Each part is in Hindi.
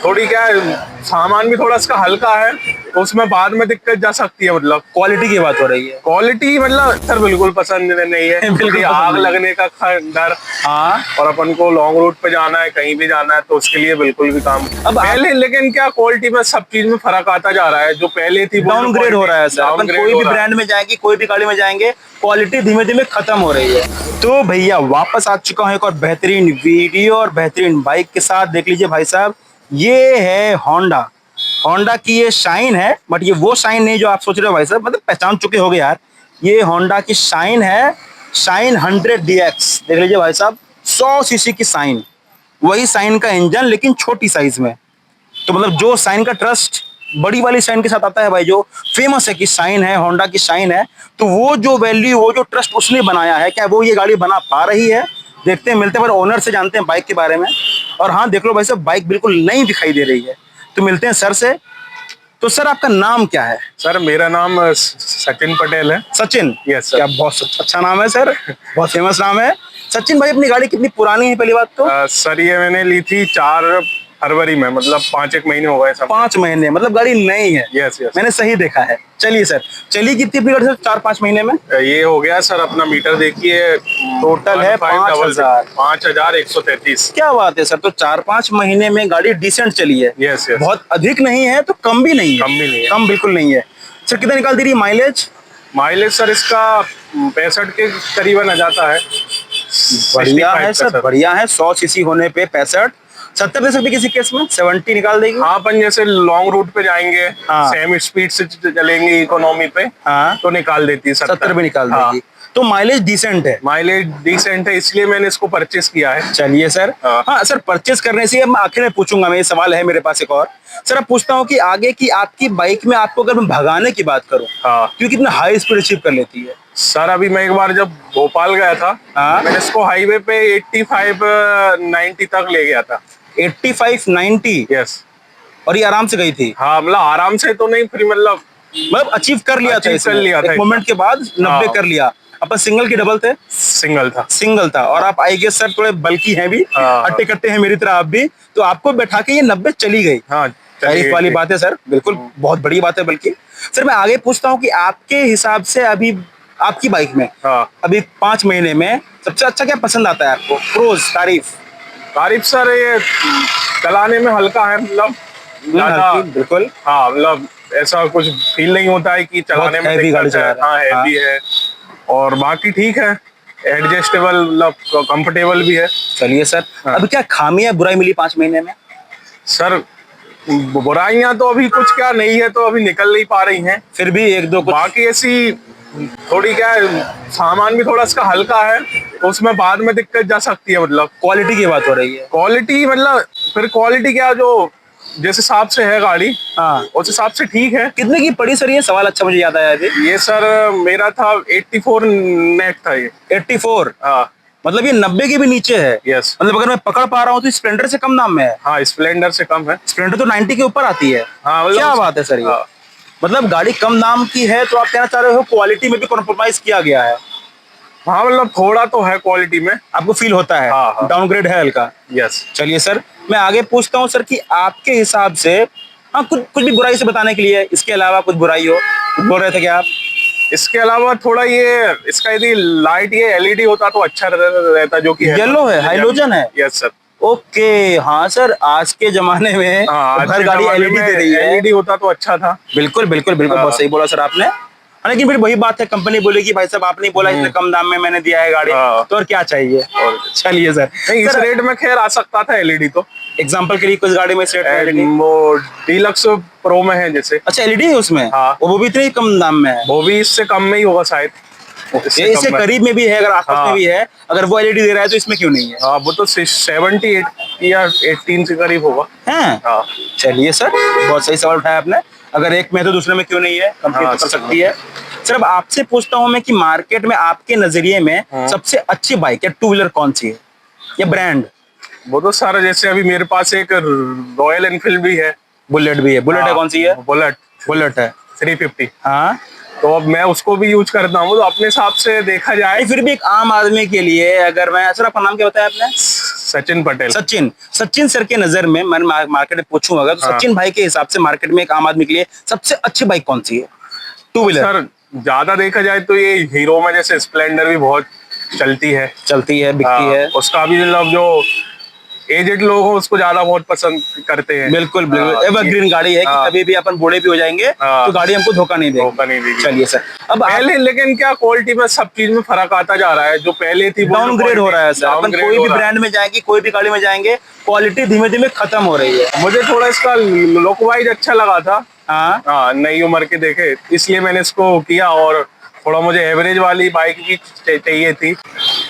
थोड़ी क्या है, सामान भी थोड़ा इसका हल्का है, तो उसमें बाद में दिक्कत जा सकती है। मतलब क्वालिटी की बात हो रही है। क्वालिटी मतलब सर बिल्कुल पसंद नहीं है, बिल्कुल क्योंकि पसंद आग नहीं है। लगने का डर। हाँ, और अपन को लॉन्ग रूट पे जाना है, कहीं भी जाना है, तो उसके लिए बिल्कुल भी काम अब पहले। लेकिन क्या क्वालिटी में सब चीज में फर्क आता जा रहा है, जो पहले थी डाउनग्रेड हो रहा है सर। अपन डाउनग्रेड कोई हो भी रहा है। ब्रांड में जाएंगे, कोई भी गाड़ी में जाएंगे, क्वालिटी धीमे धीमे खत्म हो रही है। तो भैया वापस आ चुका हूँ एक और बेहतरीन वीडियो और बेहतरीन बाइक के साथ। देख लीजिए भाई साहब, ये है होंडा। होंडा की ये शाइन है, बट ये वो शाइन नहीं जो आप सोच रहे हो भाई साहब, मतलब पहचान चुके होगे यार। ये होंडा की शाइन है, शाइन 100 DX। देख लीजिए भाई साहब, 100 सीसी की शाइन, वही शाइन का इंजन लेकिन छोटी साइज में। तो मतलब जो शाइन का ट्रस्ट बड़ी वाली शाइन के साथ आता है भाई, जो फेमस है कि शाइन है, होंडा की शाइन है, तो वो जो वैल्यू, वो जो ट्रस्ट उसने बनाया है, क्या वो ये गाड़ी बना पा रही है? देखते हैं, मिलते हैं, पर ओनर से जानते हैं बाइक के बारे में। और हाँ देख लो भाई साहब, बाइक बिल्कुल नई दिखाई दे रही है। तो मिलते हैं सर से। तो सर आपका नाम क्या है? सर मेरा नाम सचिन पटेल है। सचिन? Yes sir. क्या बहुत अच्छा नाम है सर, बहुत फेमस नाम है। सचिन भाई, अपनी गाड़ी कितनी पुरानी है पहली बात तो? सर ये मैंने ली थी 4 फरवरी में, मतलब 5 एक महीने हो गए सब। 5 महीने, मतलब गाड़ी नई है। Yes yes. मैंने सही देखा है। चलिए सर, चलिए कितनी अपनी गाड़ी सर 4-5 महीने में? ये हो गया सर, अपना मीटर देखिए, टोटल है 5,000। 5,133। क्या बात है सर, तो 4-5 महीने में गाड़ी डिसेंट चली है। Yes yes. बहुत अधिक नहीं है तो कम भी नहीं है। कम भी नहीं है। कम बिल्कुल नहीं है। सर कितना निकाल दे रही है माइलेज? माइलेज सर इसका 65 के करीबन आ जाता है। बढ़िया 65 है का सर, बढ़िया है। 100 सीसी होने पे 65, 70 दे सकते किसी केस में 70 निकाल देगी। हाँ, अपन जैसे लॉन्ग रूट पे जाएंगे, हाँ। सेम स्पीड से चलेंगे इकोनॉमी पे, हाँ, तो निकाल देती है 70 भी निकाल हाँ। देगी। तो माइलेज डिसेंट है। माइलेज डिसेंट है, इसलिए मैंने इसको परचेस किया है। चलिए सर। हाँ। हाँ सर, परचेस करने से अब मैं आखिर में पूछूंगा, मैं ये सवाल है मेरे पास एक और। सर अब पूछता हूँ कि आगे की आपकी बाइक में आपको अगर मैं भगाने की बात करूँ, हाँ तो कितना हाई स्पीड अचीव कर लेती है? सर, अभी मैं एक बार जब भोपाल गया था, हाँ। मैंने इसको हाईवे पे 85-90 तक ले गया था। 85-90? यस। और ये आराम से गई थी? हाँ, मतलब आराम से तो नहीं, फिर मतलब अचीव कर लिया था अचीव इसने। कर लिया था एक मोमेंट के बाद 90 हाँ। कर लिया। अपन सिंगल की डबल थे? सिंगल था। सिंगल था। और आप आई गेस सर थोड़े बल्की हैं भी, हाँ। हट्टे कट्टे हैं मेरी तरह आप भी, तो आपको बैठा के ये 90 चली गई। हाँ, तारीफ वाली बात है सर, बिल्कुल बहुत बड़ी बात है। बल्कि सर मैं आगे पूछता हूँ कि आपके हिसाब से अभी आपकी बाइक में हाँ। अभी 5 महीने में सबसे अच्छा क्या पसंद आता है आपको? प्रोज, तारीफ। तारीफ सर, ये चलाने में हल्का है, मतलब ज्यादा। बिल्कुल। हाँ, मतलब ऐसा कुछ फील नहीं होता है कि चलाने में हैवी गाड़ी दिक्कत चला है। रहा है। हाँ, हैवी है। और बाकी ठीक है, एडजस्टेबल, मतलब कंफर्टेबल भी है। चलिए सर। हाँ। अभी क्या खामियां बुराई मिली 5 महीने में? सर बुराइयां तो अभी कुछ क्या नहीं है, तो अभी निकल नहीं पा रही हैं। फिर भी एक दो कुछ? बाकी ऐसी थोड़ी क्या है, सामान भी थोड़ा इसका हल्का है, तो उसमें बाद में दिक्कत जा सकती है। मतलब क्वालिटी की बात हो रही है। क्वालिटी, मतलब फिर क्वालिटी क्या, जो जिस हिसाब से है गाड़ी, हाँ, उस हिसाब से ठीक है। कितने की पड़ी सर? ये सवाल अच्छा मुझे याद आया अभी। ये सर मेरा था 84 नेट था ये। 84? हाँ। मतलब ये 90 के भी नीचे है। यस। मतलब अगर मैं पकड़ पा रहा हूँ तो स्प्लेंडर से कम दाम में है। हाँ, स्प्लेंडर से कम है। स्प्लेंडर तो 90 के ऊपर आती है। हाँ, मतलब क्या बात है सर ये। हाँ। मतलब गाड़ी कम दाम की है तो आप कहना चाह रहे हो क्वालिटी में भी कॉम्प्रोमाइज किया गया है? हाँ, मतलब थोड़ा तो है क्वालिटी में। आपको फील होता है? हाँ, हाँ। डाउनग्रेड है हल्का। यस। चलिए सर, मैं आगे पूछता हूँ सर कि आपके हिसाब से, हाँ कुछ कुछ भी बुराई से बताने के लिए, इसके अलावा कुछ बुराई हो, कुछ बोल रहे थे क्या आप? इसके अलावा थोड़ा ये इसका यदि लाइट ये एलईडी होता तो अच्छा रहता, जो कि येलो है, हाइलोजन है। Yes sir. ओके। हाँ सर, आज के जमाने में हाँ, हर गाड़ी एलईडी दे रही है। एलईडी होता तो अच्छा था। बिल्कुल बिल्कुल बिल्कुल, बहुत सही बोला सर आपने। हाँ, लेकिन फिर वही बात है, कंपनी बोलेगी भाई साहब आपने बोला इतने कम दाम में मैंने दिया है गाड़ी, तो और क्या चाहिए। और चलिए सर। नहीं, इस सर रेट में खैर आ सकता था एलईडी तो। एग्जांपल के लिए कुछ गाड़ी में सेट एलईडी? वो डीलक्स प्रो में है जैसे। अच्छा, एलईडी है उसमें? हाँ। वो भी इतने कम दाम में है? वो भी इससे कम में ही होगा शायद। इससे करीब में भी है, अगर आसपास में हाँ। भी है, अगर वो एलईडी दे रहा है तो इसमें क्यों नहीं है? हाँ, वो तो 78 या 18 के करीब होगा। हैं? हाँ। चलिए सर, बहुत सही सवाल उठाया आपने। अगर एक में है तो दूसरे में क्यों नहीं है? कंपनी हाँ, तो कर सकती है। सर अब आपसे पूछता हूं मैं कि मार्केट में आपके नजरिए में सबसे अच्छी बाइक या टू व्हीलर कौन सी है, या ब्रांड? वो तो सारा, जैसे अभी मेरे पास एक रॉयल एनफील्ड भी है। बुलेट भी है। बुलेट है? कौन सी है? बुलेट। बुलेट है। 350। हाँ, तो अब मैं उसको भी यूज करता हूँ, तो अपने हिसाब से देखा जाए। फिर भी एक आम आदमी के लिए, अगर मैं, सर आपका नाम क्या बताया आपने? सचिन पटेल। सचिन सचिन सर के नजर में मैं मार्केट में पूछूं अगर तो हाँ। सचिन भाई के हिसाब से मार्केट में एक आम आदमी के लिए सबसे अच्छी बाइक कौन सी है टू व्हीलर? सर ज्यादा देखा जाए तो ये हीरो में जैसे स्प्लेंडर भी बहुत चलती है, चलती है, बिकती हाँ, है। उसका भी मतलब जो एजेड लोग हो उसको ज्यादा बहुत पसंद करते हैं। बिल्कुल बिल्कुल हाँ, एवरग्रीन गाड़ी है कि हाँ। कभी भी अपन बूढ़े भी हो जाएंगे हाँ। तो गाड़ी हमको धोखा नहीं धोखा नहीं देगी। देगी। चलिए सर, अब पहले लेकिन क्या क्वालिटी में सब चीज में फर्क आता जा रहा है, जो पहले थी डाउनग्रेड हो रहा है सर। अपन कोई भी ब्रांड में जाएंगे, कोई भी गाड़ी में जाएंगे, क्वालिटी धीमे धीमे खत्म हो रही है। मुझे थोड़ा इसका लुक वाइज अच्छा लगा था, हाँ हाँ, नई उम्र के देखे, इसलिए मैंने इसको किया। और थोड़ा मुझे एवरेज वाली बाइक भी चाहिए थी।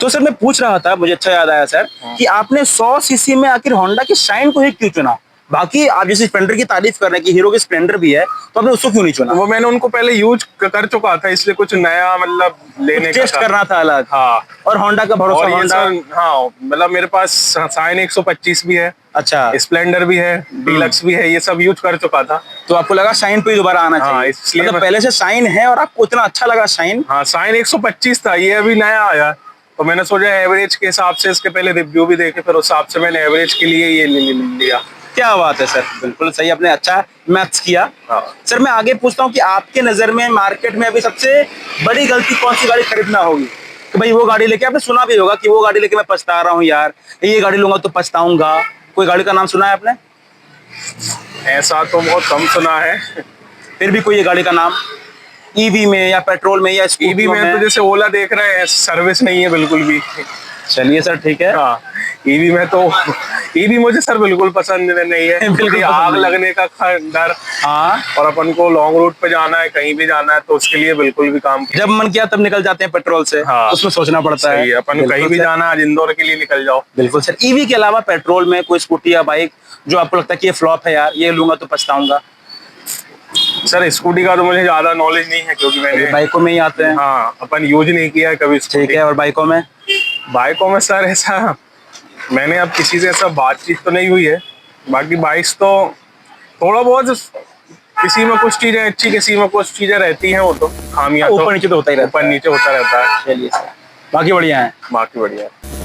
तो सर मैं पूछ रहा था, मुझे अच्छा याद आया सर कि आपने 100 सीसी में आखिर होंडा की शाइन को ही क्यों चुना? बाकी आप जैसे स्प्लेंडर की तारीफ कर रहे हैं कि हीरो की स्प्लेंडर भी है, तो आपने उसको क्यों नहीं चुना? वो मैंने उनको पहले यूज कर चुका था, इसलिए कुछ नया मतलब लेने का टेस्ट था। करना था अलग। हाँ, और होंडा का भरोसा, और ये होंडा। सर, हाँ, मतलब मेरे पास साइन 125 भी है, अच्छा, स्प्लेंडर भी है, डीलक्स भी है, ये सब यूज कर चुका था। तो आपको लगा शाइन पे ही दोबारा आना हाँ, चाहिए, इसलिए मतलब मैं- पहले से शाइन है और आपको इतना अच्छा लगा शाइन। हाँ, साइन 125 था, ये अभी नया आया, तो मैंने सोचा एवरेज के हिसाब से, इसके पहले रिव्यू भी देखे, फिर उस हिसाब से मैंने एवरेज के लिए ये लिया। क्या बात है सर, बिल्कुल सही, आपने अच्छा मैथ्स किया। हाँ। सर मैं आगे पूछता हूँ कि आपके नजर में मार्केट में अभी सबसे बड़ी गलती कौन सी गाड़ी खरीदना होगी कि भाई वो गाड़ी लेके, आपने सुना भी होगा कि वो गाड़ी लेके मैं पछता रहा हूँ यार, ये गाड़ी लूंगा तो पछताऊंगा, कोई गाड़ी का नाम सुना है आपने? ऐसा तो बहुत कम सुना है। फिर भी कोई ये गाड़ी का नाम, ईवी में या पेट्रोल में या ईवी स्कूटी में तो जैसे ओला देख रहे हैं, सर्विस नहीं है बिल्कुल भी। चलिए सर ठीक है। हाँ, ईवी में तो ईवी मुझे सर बिल्कुल पसंद नहीं है, बिल्कुल क्योंकि पसंद आग नहीं। लगने का डर, हाँ, और अपन को लॉन्ग रूट पे जाना है, कहीं भी जाना है, तो उसके लिए बिल्कुल भी काम जब मन किया तब निकल जाते हैं पेट्रोल से। हाँ। उसमें सोचना पड़ता है। सही है, अपन को बिल्कुल कहीं भी सर। जाना है, आज इंदौर के लिए निकल जाओ। बिल्कुल सर, ईवी के अलावा पेट्रोल में कोई स्कूटी या बाइक जो आपको लगता है कि ये फ्लॉप है यार, ये लूंगा तो पछताऊंगा? सर स्कूटी का तो मुझे ज्यादा नॉलेज नहीं है, क्योंकि मैंने, बाइकों में ही आते हैं। हाँ, अपन यूज नहीं किया है कभी ठीक स्कूटी। है, और बाइकों में? बाइकों में सर ऐसा मैंने अब किसी से ऐसा बातचीत तो नहीं हुई है, बाकी बाइक्स तो थोड़ा बहुत, किसी में कुछ चीजें अच्छी, किसी में कुछ चीजें रहती हैं, वो तो खामियां तो ऊपर नीचे तो होता ही रहता ऊपर है। नीचे होता रहता है। चलिए सर, बाकी बढ़िया है। बाकी बढ़िया है।